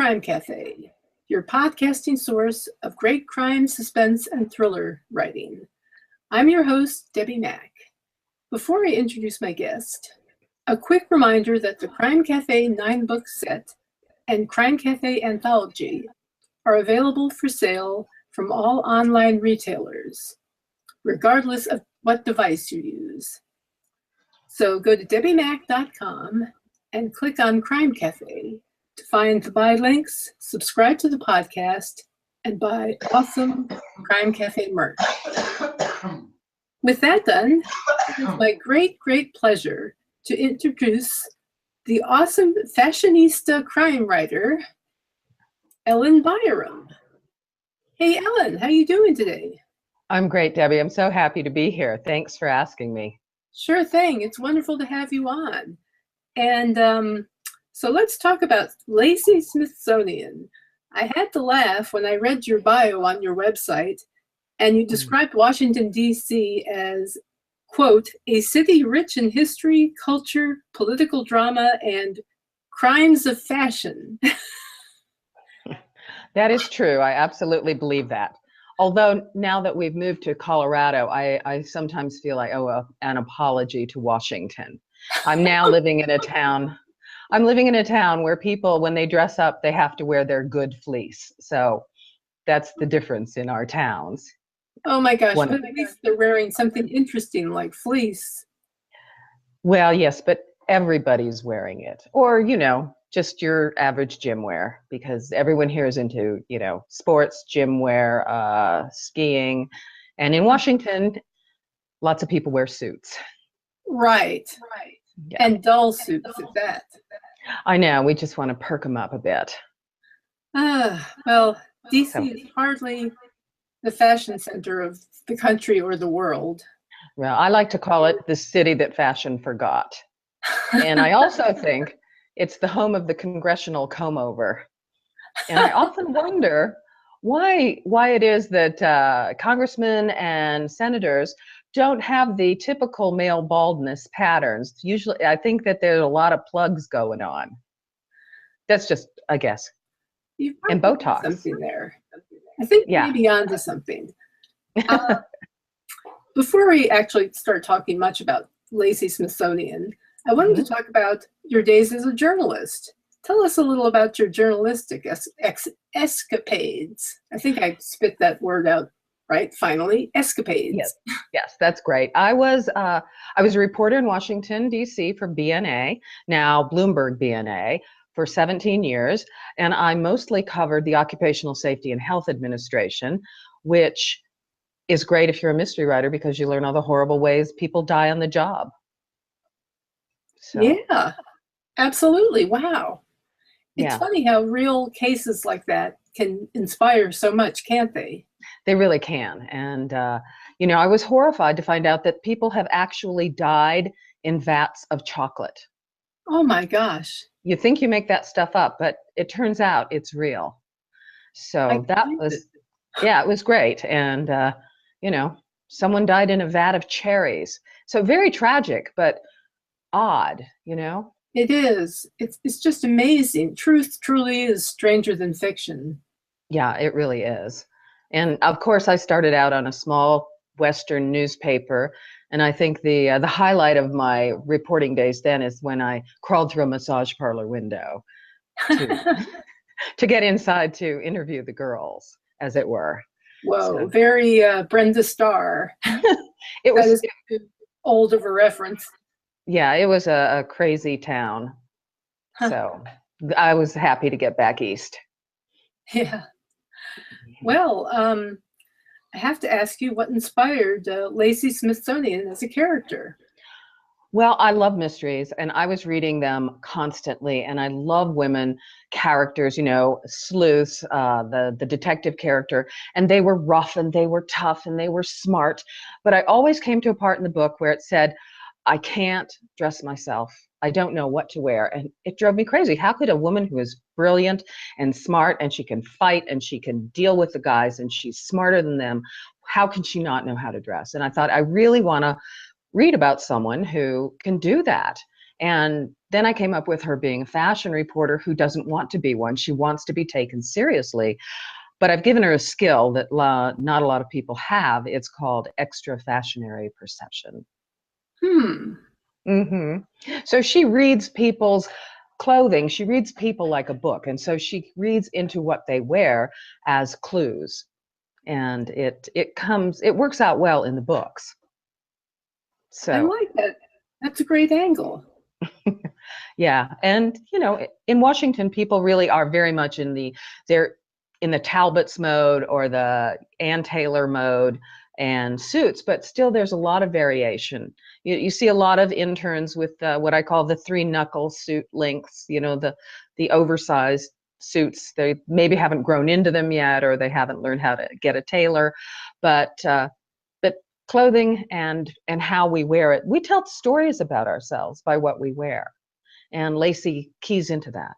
Crime Cafe, your podcasting source of great crime, suspense, and thriller writing. I'm your host, Debbie Mack. Before I introduce my guest, a quick reminder that the Crime Cafe 9-book set and Crime Cafe Anthology are available for sale from all online retailers, regardless of what device you use. So go to debbiemack.com and click on Crime Cafe to find the buy links, subscribe to the podcast, and buy awesome Crime Cafe merch. With that done, it is my great pleasure to introduce the awesome fashionista crime writer, Ellen Byerrum. Hey, Ellen, how you doing today? I'm great, Debbie. I'm so happy to be here. Thanks for asking me. Sure thing. It's wonderful to have you on. And so let's talk about Laci Smithsonian. I had to laugh when I read your bio on your website, and you described Washington, D.C. as, quote, a city rich in history, culture, political drama, and crimes of fashion. That is true. I absolutely believe that. Although now that we've moved to Colorado, I sometimes feel I owe an apology to Washington. I'm now living in a town. I'm living in a town where people, when they dress up, they have to wear their good fleece. So that's the difference in our towns. Oh my gosh, but at least they're wearing something interesting like fleece. Well, yes, but everybody's wearing it. Or, just your average gym wear, because everyone here is into, sports, gym wear, skiing. And in Washington, lots of people wear suits. Right. Yeah. And dull suits at that. I know, we just want to perk them up a bit. Well, DC is hardly the fashion center of the country or the world. Well, I like to call it the city that fashion forgot. And I also think it's the home of the congressional comb-over. And I often wonder why it is that congressmen and senators don't have the typical male baldness patterns. Usually, I think that there's a lot of plugs going on. That's just, I guess. And Botox. Something there. I think maybe onto something. Before we actually start talking much about Laci Smithsonian, I wanted to talk about your days as a journalist. Tell us a little about your journalistic escapades. I think I spit that word out right, finally, escapades. Yes, that's great. I was a reporter in Washington, D.C. for BNA, now Bloomberg BNA, for 17 years, and I mostly covered the Occupational Safety and Health Administration, which is great if you're a mystery writer because you learn all the horrible ways people die on the job. So. Yeah, absolutely. Wow. It's funny how real cases like that can inspire so much, can't they? They really can. And, I was horrified to find out that people have actually died in vats of chocolate. Oh my gosh. You think you make that stuff up, but it turns out it's real. So it was great. And, someone died in a vat of cherries. So very tragic, but odd, It is. It's just amazing. Truth truly is stranger than fiction. Yeah, it really is. And of course, I started out on a small Western newspaper, and I think the highlight of my reporting days then is when I crawled through a massage parlor window to get inside to interview the girls, as it were. Whoa, so. Very Brenda Starr. It was that is old of a reference. Yeah, it was a crazy town. So I was happy to get back east. Yeah. Well, I have to ask you what inspired Laci Smithsonian as a character? Well, I love mysteries, and I was reading them constantly, and I love women characters, sleuths, the detective character, and they were rough, and they were tough, and they were smart. But I always came to a part in the book where it said, I can't dress myself. I don't know what to wear. And it drove me crazy. How could a woman who is brilliant and smart and she can fight and she can deal with the guys and she's smarter than them, how can she not know how to dress? And I thought, I really want to read about someone who can do that. And then I came up with her being a fashion reporter who doesn't want to be one. She wants to be taken seriously. But I've given her a skill that not a lot of people have. It's called extra fashionary perception. Hmm. So she reads people's clothing. She reads people like a book. And so she reads into what they wear as clues. And it works out well in the books. So I like that. That's a great angle. yeah. And, in Washington, people really are very much they're in the Talbots mode or the Ann Taylor mode and suits, but still there's a lot of variation. You see a lot of interns with what I call the 3-knuckle suit lengths, the oversized suits. They maybe haven't grown into them yet, or they haven't learned how to get a tailor, but clothing and how we wear it, we tell stories about ourselves by what we wear. And Lacey keys into that.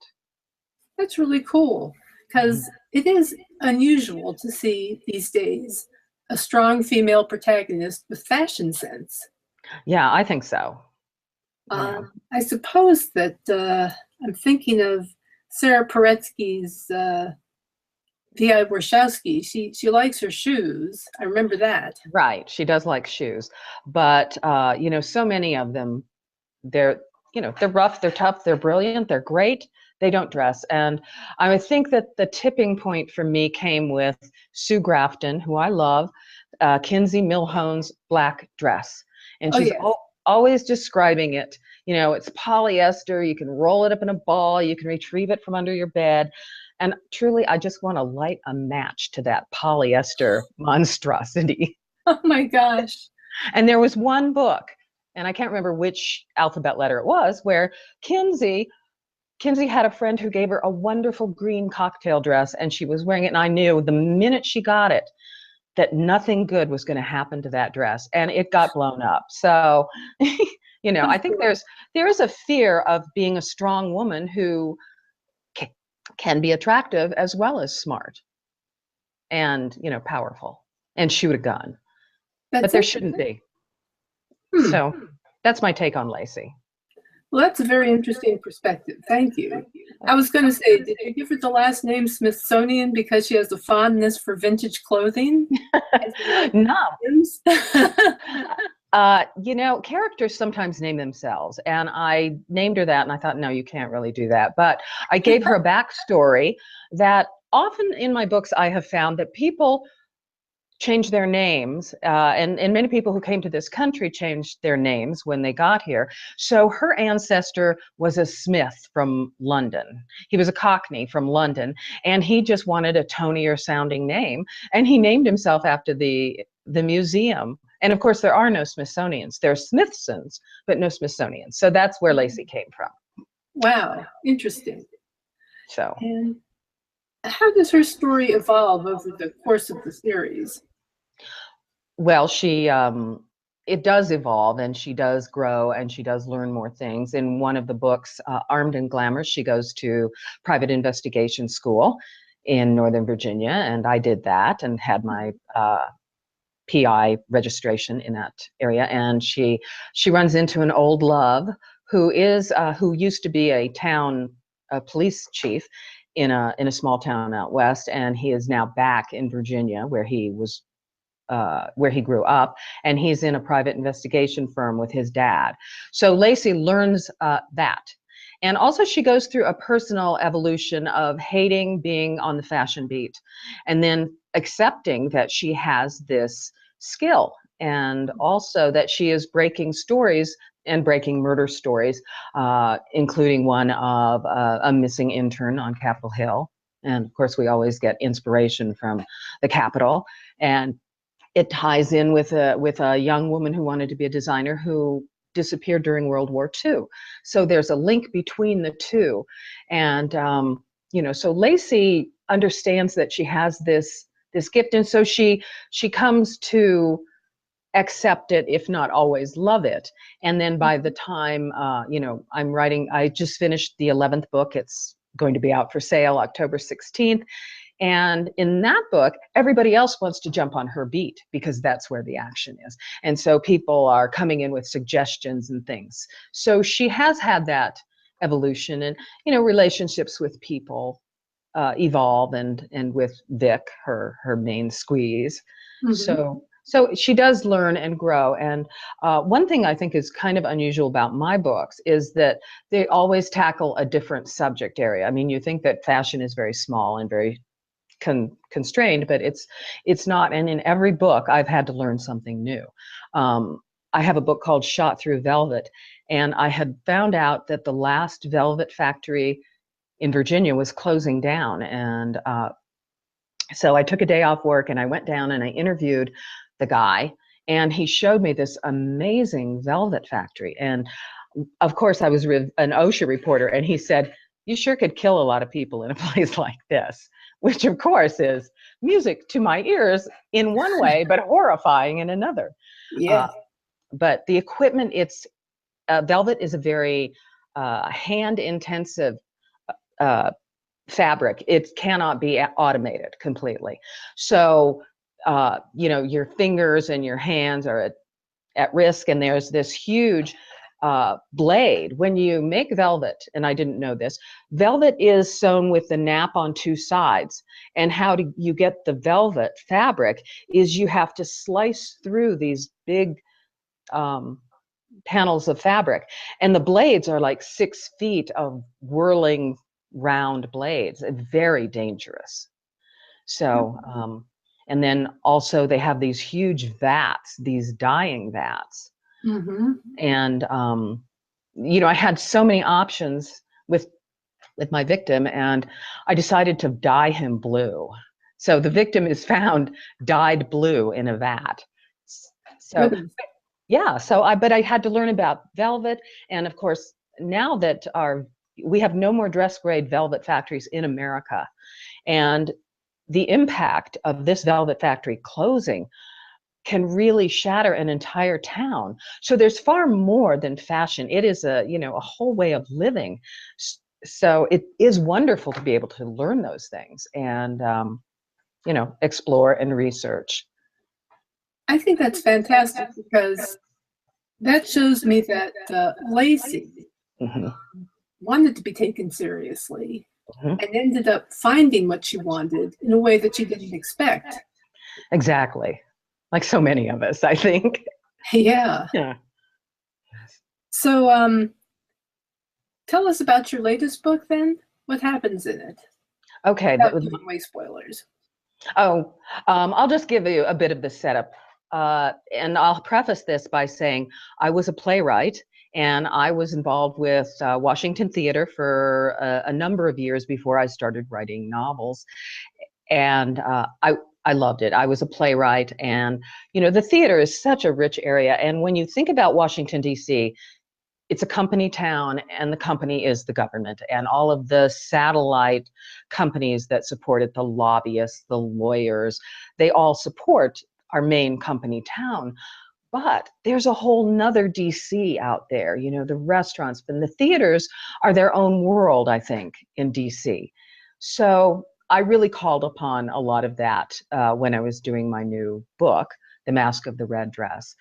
That's really cool, because it is unusual to see these days a strong female protagonist with fashion sense. Yeah, I think so. Yeah. I suppose that I'm thinking of Sarah Paretsky's V.I. Warshawski. She likes her shoes. I remember that. Right. She does like shoes. But, so many of them, they're rough, they're tough, they're brilliant, they're great. They don't dress. And I would think that the tipping point for me came with Sue Grafton, who I love, Kinsey Milhone's black dress. And she's always describing it. It's polyester. You can roll it up in a ball. You can retrieve it from under your bed. And truly, I just want to light a match to that polyester monstrosity. Oh my gosh. And there was one book, and I can't remember which alphabet letter it was, where Kinsey had a friend who gave her a wonderful green cocktail dress, and she was wearing it. And I knew the minute she got it that nothing good was going to happen to that dress, and it got blown up. So, I think there is a fear of being a strong woman who can be attractive as well as smart and, powerful and shoot a gun. But there shouldn't be. So that's my take on Lacey. Well, that's a very interesting perspective. Thank you. I was going to say, did you give her the last name Smithsonian because she has a fondness for vintage clothing? No. Characters sometimes name themselves, and I named her that, and I thought, no, you can't really do that. But I gave her a backstory that often in my books I have found that people change their names, and many people who came to this country changed their names when they got here. So her ancestor was a Smith from London. He was a Cockney from London, and he just wanted a tonier sounding name, and he named himself after the museum. And of course, there are no Smithsonians. There are Smithsons, but no Smithsonians. So that's where Lacey came from. Wow, interesting. So, and how does her story evolve over the course of the series? Well, it does evolve, and she does grow, and she does learn more things. In one of the books, Armed and Glamorous, she goes to private investigation school in Northern Virginia, and I did that and had my PI registration in that area. And she runs into an old love who used to be a police chief in a small town out west, and he is now back in Virginia where he grew up, and he's in a private investigation firm with his dad. So Lacey learns that. And also she goes through a personal evolution of hating being on the fashion beat and then accepting that she has this skill, and also that she is breaking stories and breaking murder stories, including one of a missing intern on Capitol Hill. And of course, we always get inspiration from the Capitol. And it ties in with a young woman who wanted to be a designer who disappeared during World War II. So there's a link between the two. And, so Lacey understands that she has this gift. And so she comes to accept it, if not always love it. And then by the time, I'm writing, I just finished the 11th book. It's going to be out for sale October 16th. And in that book, everybody else wants to jump on her beat because that's where the action is. And so people are coming in with suggestions and things. So she has had that evolution, and, relationships with people evolve, and with Vic, her main squeeze. Mhm. So she does learn and grow. And one thing I think is kind of unusual about my books is that they always tackle a different subject area. I mean, you think that fashion is very small and very constrained, but it's not. And in every book, I've had to learn something new. I have a book called Shot Through Velvet, and I had found out that the last velvet factory in Virginia was closing down. And so I took a day off work and I went down and I interviewed the guy, and he showed me this amazing velvet factory. And of course, I was an OSHA reporter, and he said, "You sure could kill a lot of people in a place like this," which of course is music to my ears in one way, but horrifying in another. Yeah. But the equipment, velvet is a very hand-intensive fabric. It cannot be automated completely. So, your fingers and your hands are at risk, and there's this huge blade. When you make velvet, and I didn't know this, velvet is sewn with the nap on two sides. And how do you get the velvet fabric is you have to slice through these big panels of fabric, and the blades are like 6 feet of whirling round blades. Very dangerous. So and then also they have these huge vats, these dyeing vats. Mm-hmm. And I had so many options with my victim, and I decided to dye him blue. So the victim is found dyed blue in a vat. So Goodness. yeah, but I had to learn about velvet. And of course, now that we have no more dress grade velvet factories in America, and the impact of this velvet factory closing can really shatter an entire town. So there's far more than fashion. It is a whole way of living. So it is wonderful to be able to learn those things and explore and research. I think that's fantastic, because that shows me that Lacey wanted to be taken seriously and ended up finding what she wanted in a way that she didn't expect. Exactly. Like so many of us, I think. Yeah. Yeah. So tell us about your latest book then. What happens in it? Okay. Without giving away spoilers. I'll just give you a bit of the setup. And I'll preface this by saying I was a playwright, and I was involved with Washington Theater for a number of years before I started writing novels. And I loved it. I was a playwright, and the theater is such a rich area. And when you think about Washington, D.C., it's a company town, and the company is the government, and all of the satellite companies that support it, the lobbyists, the lawyers, they all support our main company town. But there's a whole nother DC out there, the restaurants, and the theaters are their own world, I think, in DC. So I really called upon a lot of that when I was doing my new book, The Mask of the Red Dress.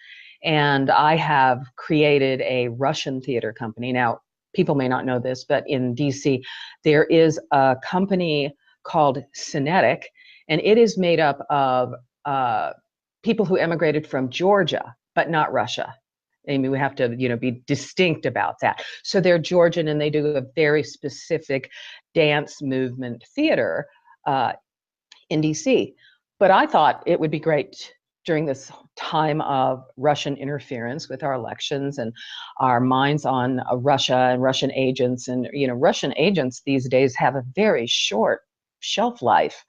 And I have created a Russian theater company. Now, people may not know this, but in DC, there is a company called Cinetic, and it is made up of people who emigrated from Georgia, but not Russia. I mean, we have to, be distinct about that. So they're Georgian, and they do a very specific dance movement theater in DC. But I thought it would be great during this time of Russian interference with our elections and our minds on Russia and Russian agents. And, Russian agents these days have a very short shelf life,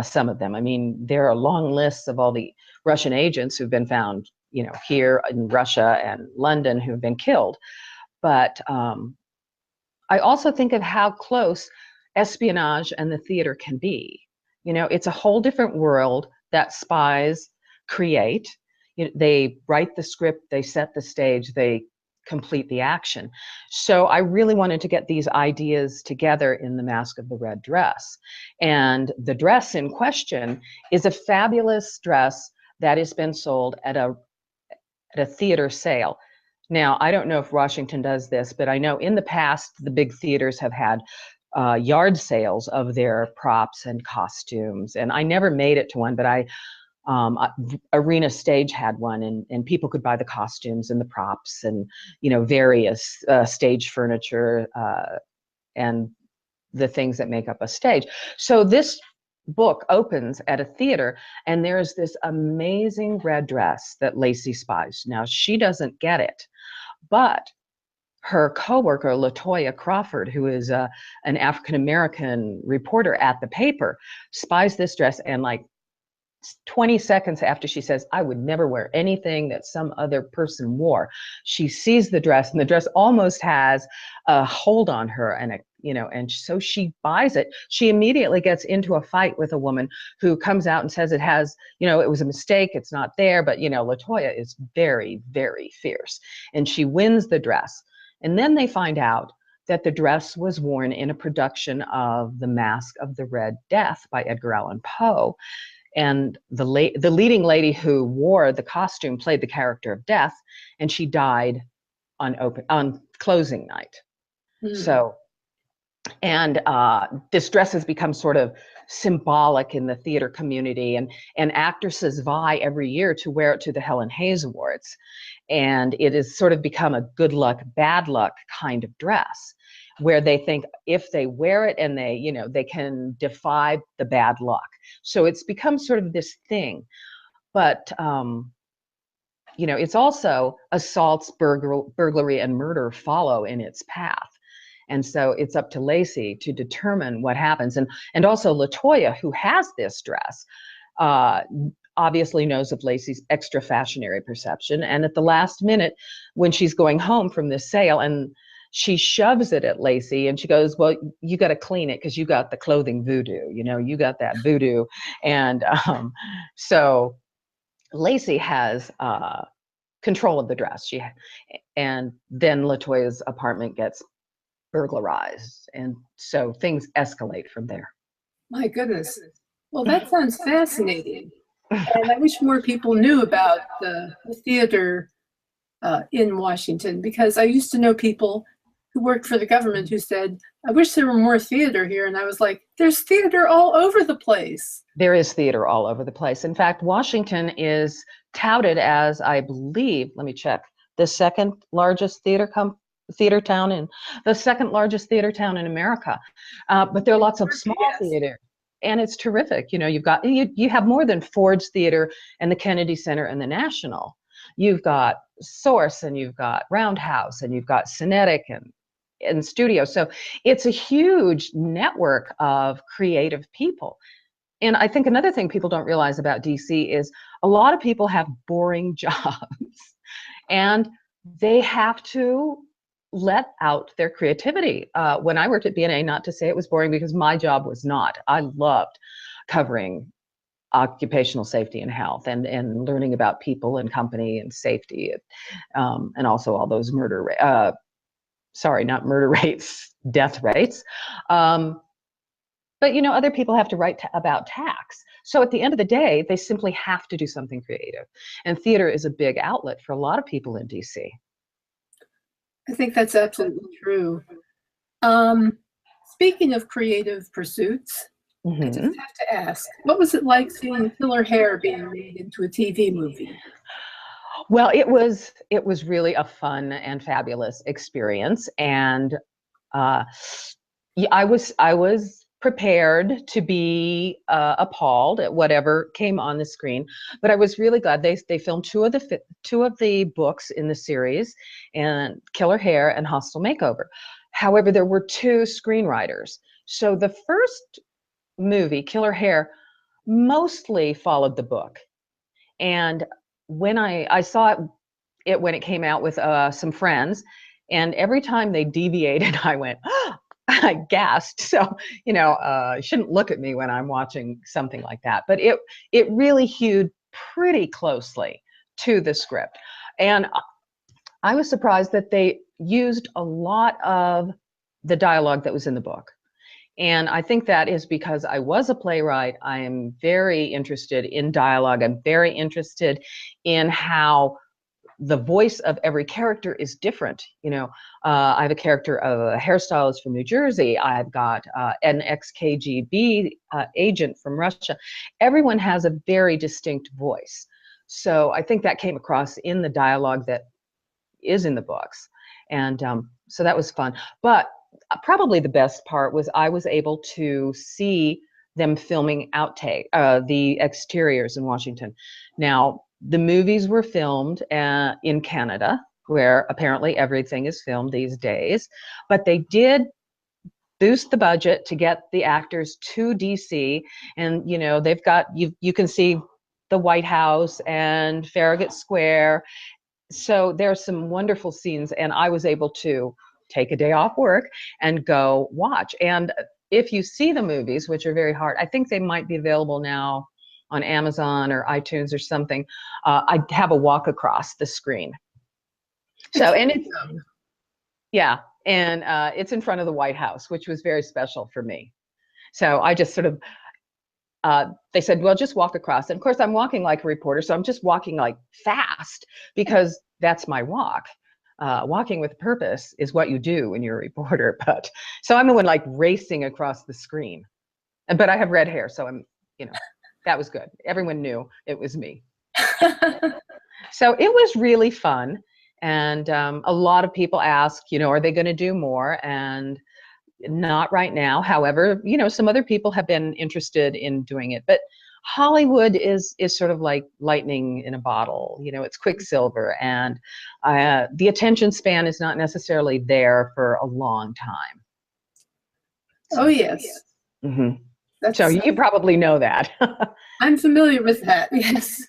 some of them. I mean, there are long lists of all the Russian agents who've been found, here in Russia and London who've been killed. But I also think of how close espionage and the theater can be. It's a whole different world that spies create. They write the script, they set the stage, they complete the action. So I really wanted to get these ideas together in The Masque of the Red Dress. And the dress in question is a fabulous dress that has been sold at a theater sale. Now, I don't know if Washington does this, but I know in the past, the big theaters have had yard sales of their props and costumes. And I never made it to one, but Arena Stage had one, and people could buy the costumes and the props and, various stage furniture and the things that make up a stage. So this book opens at a theater, and there's this amazing red dress that Lacey spies. Now, she doesn't get it, but her coworker, LaToya Crawford, who is an African-American reporter at the paper, spies this dress, and 20 seconds after she says, I would never wear anything that some other person wore, she sees the dress, and the dress almost has a hold on her, and so she buys it. She immediately gets into a fight with a woman who comes out and says it was a mistake, it's not there, but LaToya is very, very fierce, and she wins the dress. And then they find out that the dress was worn in a production of The Masque of the Red Death by Edgar Allan Poe. And the leading lady who wore the costume played the character of Death, and she died on closing night. So, and this dress has become sort of symbolic in the theater community, and actresses vie every year to wear it to the Helen Hayes Awards. And it has sort of become a good luck, bad luck kind of dress, where they think if they wear it and they can defy the bad luck. So it's become sort of this thing. But, it's also assaults, burglary, and murder follow in its path. And so it's up to Lacey to determine what happens. And also LaToya, who has this dress, obviously knows of Lacey's extra fashionary perception. And at the last minute, when she's going home from this sale, and she shoves it at Lacey, and she goes, well, you got to clean it because you got the clothing voodoo, you got that voodoo. And so Lacey has control of the dress. And then LaToya's apartment gets burglarized. And so things escalate from there. My goodness. Well, that sounds fascinating. And I wish more people knew about the theater in Washington, because I used to know people who worked for the government who said, I wish there were more theater here. And I was like, there's theater all over the place. There is theater all over the place. In fact, Washington is touted as, I believe, let me check, the second largest theater town in America. But there are lots of small theater, and it's terrific. You have more than Ford's Theater and the Kennedy Center and the National. You've got Source, and you've got Roundhouse, and you've got Cinetic and Studio. So it's a huge network of creative people. And I think another thing people don't realize about DC is a lot of people have boring jobs, and they have to let out their creativity. When I worked at BNA, not to say it was boring, because my job was not. I loved covering occupational safety and health, and learning about people and company and safety, and also all those death rates. But other people have to write about tax. So at the end of the day, they simply have to do something creative. And theater is a big outlet for a lot of people in DC. I think that's absolutely true. Speaking of creative pursuits, I just have to ask, what was it like seeing Killer Hair being made into a TV movie? Well, it was really a fun and fabulous experience. And I was prepared to be appalled at whatever came on the screen, but I was really glad they filmed two of the books in the series, and Killer Hair and Hostile Makeover. However, there were two screenwriters. So the first movie, Killer Hair, mostly followed the book. And when I saw it when it came out with some friends, and every time they deviated, I went, oh, I gasped. So, you shouldn't look at me when I'm watching something like that. But it really hewed pretty closely to the script. And I was surprised that they used a lot of the dialogue that was in the book. And I think that is because I was a playwright. I am very interested in dialogue. I'm very interested in how the voice of every character is different. I have a character of a hairstylist from New Jersey. I've got an ex-KGB agent from Russia. Everyone has a very distinct voice. So I think that came across in the dialogue that is in the books. And so that was fun. But probably the best part was I was able to see them filming the exteriors in Washington. Now, the movies were filmed in Canada, where apparently everything is filmed these days, but they did boost the budget to get the actors to DC. And, they've got, you can see the White House and Farragut Square. So there's some wonderful scenes, and I was able to take a day off work and go watch. And if you see the movies, which are very hard, I think they might be available now on Amazon or iTunes or something. I have a walk across the screen. So, and it's, yeah, and it's in front of the White House, which was very special for me. So I just sort of, they said, well, just walk across. And of course, I'm walking like a reporter, so I'm just walking like fast because that's my walk. Walking with purpose is what you do when you're a reporter. But so I'm the one like racing across the screen. But I have red hair, so I'm, that was good. Everyone knew it was me. So it was really fun. And a lot of people ask, are they going to do more? And not right now. However, some other people have been interested in doing it. But Hollywood is sort of like lightning in a bottle. It's quicksilver, and the attention span is not necessarily there for a long time. Oh, yes. Mm-hmm. So you probably know that. I'm familiar with that, yes.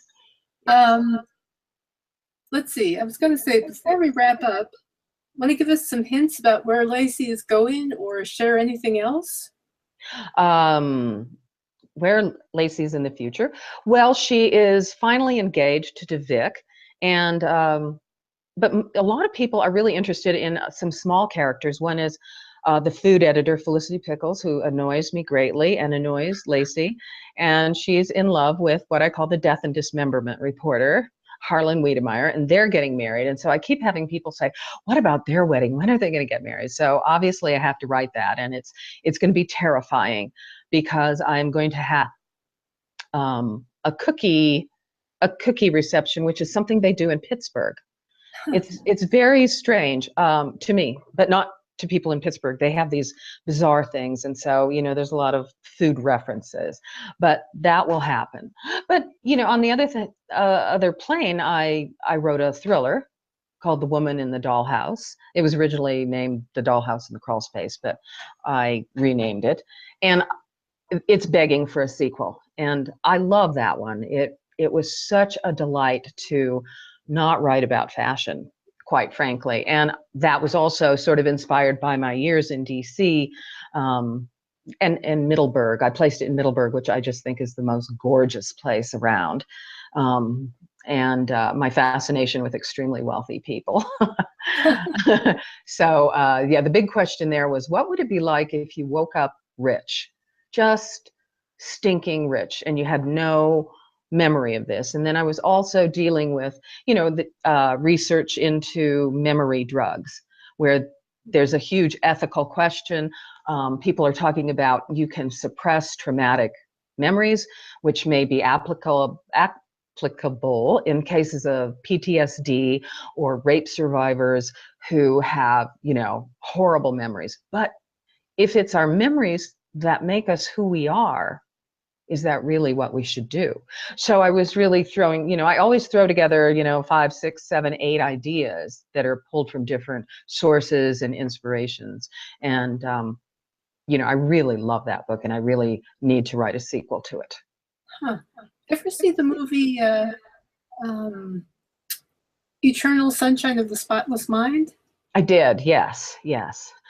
Let's see. I was going to say, before we wrap up, want to give us some hints about where Lacey is going or share anything else? Where Lacey's in the future? Well, she is finally engaged to Vic, and but a lot of people are really interested in some small characters. One is the food editor, Felicity Pickles, who annoys me greatly and annoys Lacey, and she's in love with what I call the death and dismemberment reporter, Harlan Wiedemeyer, and they're getting married. And so I keep having people say, what about their wedding? When are they going to get married? So obviously I have to write that, and it's going to be terrifying because I'm going to have a cookie reception, which is something they do in Pittsburgh. It's very strange to me, but not to people in Pittsburgh. They have these bizarre things, and so there's a lot of food references, but that will happen. But on the other plane, I wrote a thriller called The Woman in the Dollhouse. It was originally named The Dollhouse in the Crawl Space, but I renamed it, and it's begging for a sequel. And I love that one. It was such a delight to not write about fashion, quite frankly. And that was also sort of inspired by my years in DC and Middleburg. I placed it in Middleburg, which I just think is the most gorgeous place around. And my fascination with extremely wealthy people. So yeah, the big question there was, what would it be like if you woke up rich, just stinking rich, and you had no memory of this? And then I was also dealing with, the research into memory drugs, where there's a huge ethical question. People are talking about you can suppress traumatic memories, which may be applicable in cases of PTSD or rape survivors who have, horrible memories. But if it's our memories that make us who we are, is that really what we should do? So I was really throwing, I always throw together, 5, 6, 7, 8 ideas that are pulled from different sources and inspirations. And, I really love that book, and I really need to write a sequel to it. Huh. Ever see the movie Eternal Sunshine of the Spotless Mind? I did, yes.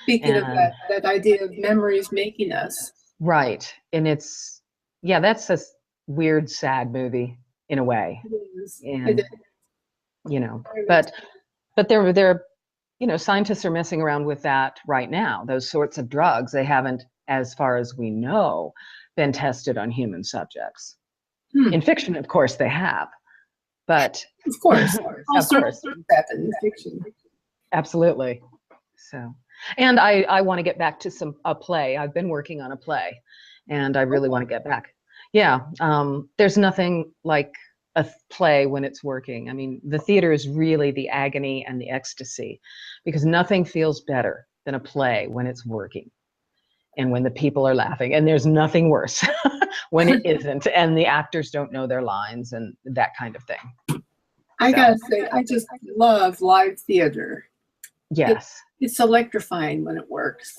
Speaking of that idea of memories making us. Right. And that's a weird, sad movie in a way. It is. And, but But they're scientists are messing around with that right now. Those sorts of drugs, they haven't, as far as we know, been tested on human subjects. In fiction, of course, they have, but of course, of course, happen in fiction. Absolutely. So, and I want to get back to a play. I've been working on a play, and I really want to get back. Yeah, there's nothing like a play when it's working. I mean, the theater is really the agony and the ecstasy, because nothing feels better than a play when it's working and when the people are laughing. And there's nothing worse when it isn't and the actors don't know their lines and that kind of thing. I gotta say, I just love live theater. Yes. It's electrifying when it works.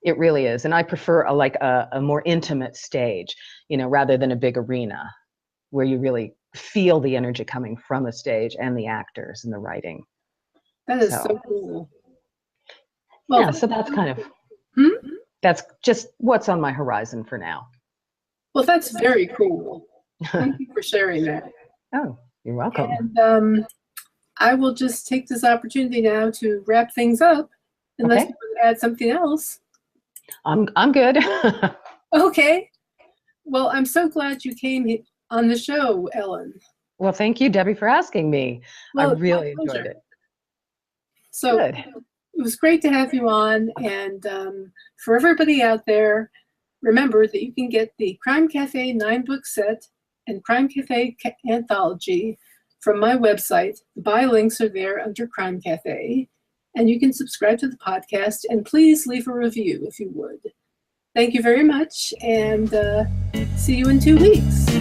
It really is. And I prefer a more intimate stage, rather than a big arena where you really feel the energy coming from the stage and the actors and the writing. That is so cool. Well, yeah, so that's kind of, that's just what's on my horizon for now. Well, that's very cool. Thank you for sharing that. Oh, you're welcome. And I will just take this opportunity now to wrap things up, unless you want to add something else. I'm good. Okay. Well, I'm so glad you came on the show, Ellen. Well, thank you, Debbie, for asking me. Well, I really enjoyed it. So good. It was great to have you on. And for everybody out there, remember that you can get the Crime Cafe 9-book set and Crime Cafe anthology from my website. The buy links are there under Crime Cafe. And you can subscribe to the podcast, and please leave a review if you would. Thank you very much, and see you in 2 weeks.